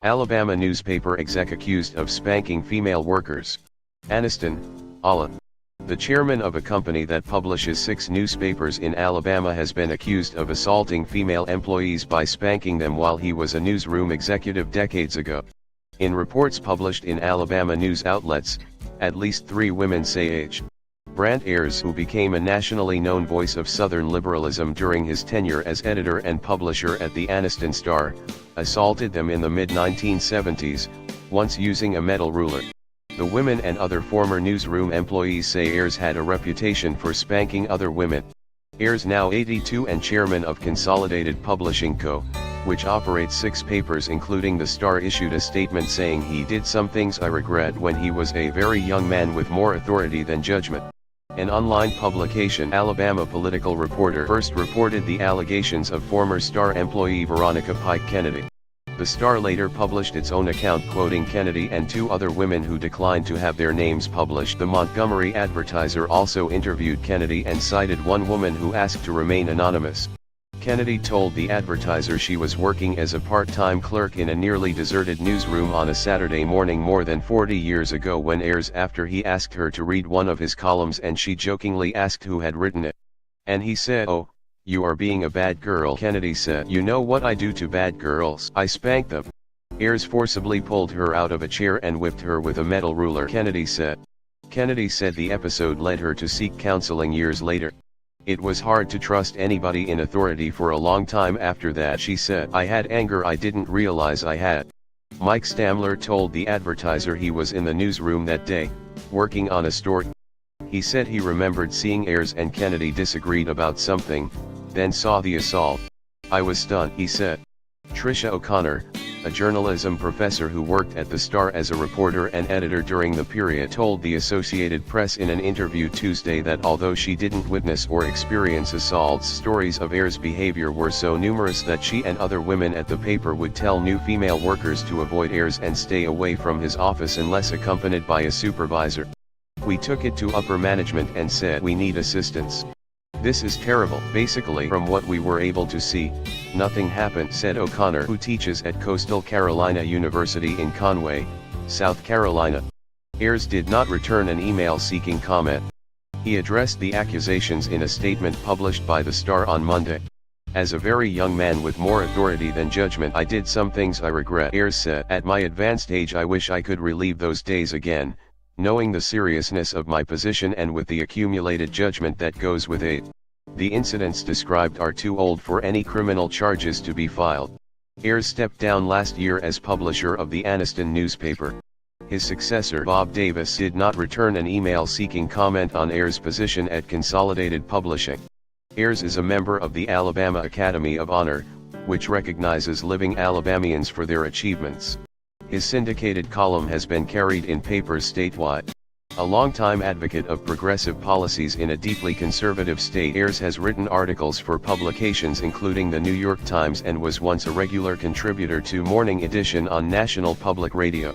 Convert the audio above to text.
Alabama newspaper exec accused of spanking female workers. Anniston, Ala. The chairman of a company that publishes 6 newspapers in Alabama has been accused of assaulting female employees by spanking them while he was a newsroom executive decades ago. In reports published in Alabama news outlets, at least 3 women say H. Brant Ayers, who became a nationally known voice of Southern liberalism during his tenure as editor and publisher at the Anniston Star, assaulted them in the mid-1970s, once using a metal ruler. The women and other former newsroom employees say Ayers had a reputation for spanking other women. Ayers, now 82 and chairman of Consolidated Publishing Co., which operates 6 papers including the Star, issued a statement saying he did some things I regret when he was a very young man with more authority than judgment. An online publication, Alabama Political Reporter, first reported the allegations of former Star employee Veronica Pike Kennedy. The Star later published its own account quoting Kennedy and 2 other women who declined to have their names published. The Montgomery Advertiser also interviewed Kennedy and cited one woman who asked to remain anonymous. Kennedy told the Advertiser she was working as a part-time clerk in a nearly deserted newsroom on a Saturday morning more than 40 years ago when Ayers after he asked her to read one of his columns and she jokingly asked who had written it. And he said, "Oh, you are being a bad girl." Kennedy said, "You know what I do to bad girls? I spank them." Ayers forcibly pulled her out of a chair and whipped her with a metal ruler, Kennedy said. Kennedy said the episode led her to seek counseling years later. "It was hard to trust anybody in authority for a long time after that," she said. "I had anger I didn't realize I had." Mike Stamler told the Advertiser he was in the newsroom that day, working on a story. He said he remembered seeing Ayers and Kennedy disagreed about something, then saw the assault. "I was stunned," he said. Tricia O'Connor, a journalism professor who worked at the Star as a reporter and editor during the period, told the Associated Press in an interview Tuesday that although she didn't witness or experience assaults, stories of Ayers' behavior were so numerous that she and other women at the paper would tell new female workers to avoid Ayers and stay away from his office unless accompanied by a supervisor. "We took it to upper management and said we need assistance. This is terrible." Basically, from what we were able to see, nothing happened, said O'Connor, who teaches at Coastal Carolina University in Conway, South Carolina. Ayers did not return an email seeking comment. He addressed the accusations in a statement published by the Star on Monday. "As a very young man with more authority than judgment, I did some things I regret," Ayers said. "At my advanced age I wish I could relive those days again, knowing the seriousness of my position and with the accumulated judgment that goes with it. The incidents described are too old for any criminal charges to be filed." Ayers stepped down last year as publisher of the Anniston newspaper. His successor, Bob Davis, did not return an email seeking comment on Ayers' position at Consolidated Publishing. Ayers is a member of the Alabama Academy of Honor, which recognizes living Alabamians for their achievements. His syndicated column has been carried in papers statewide. A longtime advocate of progressive policies in a deeply conservative state, Ayers has written articles for publications including the New York Times and was once a regular contributor to Morning Edition on National Public Radio.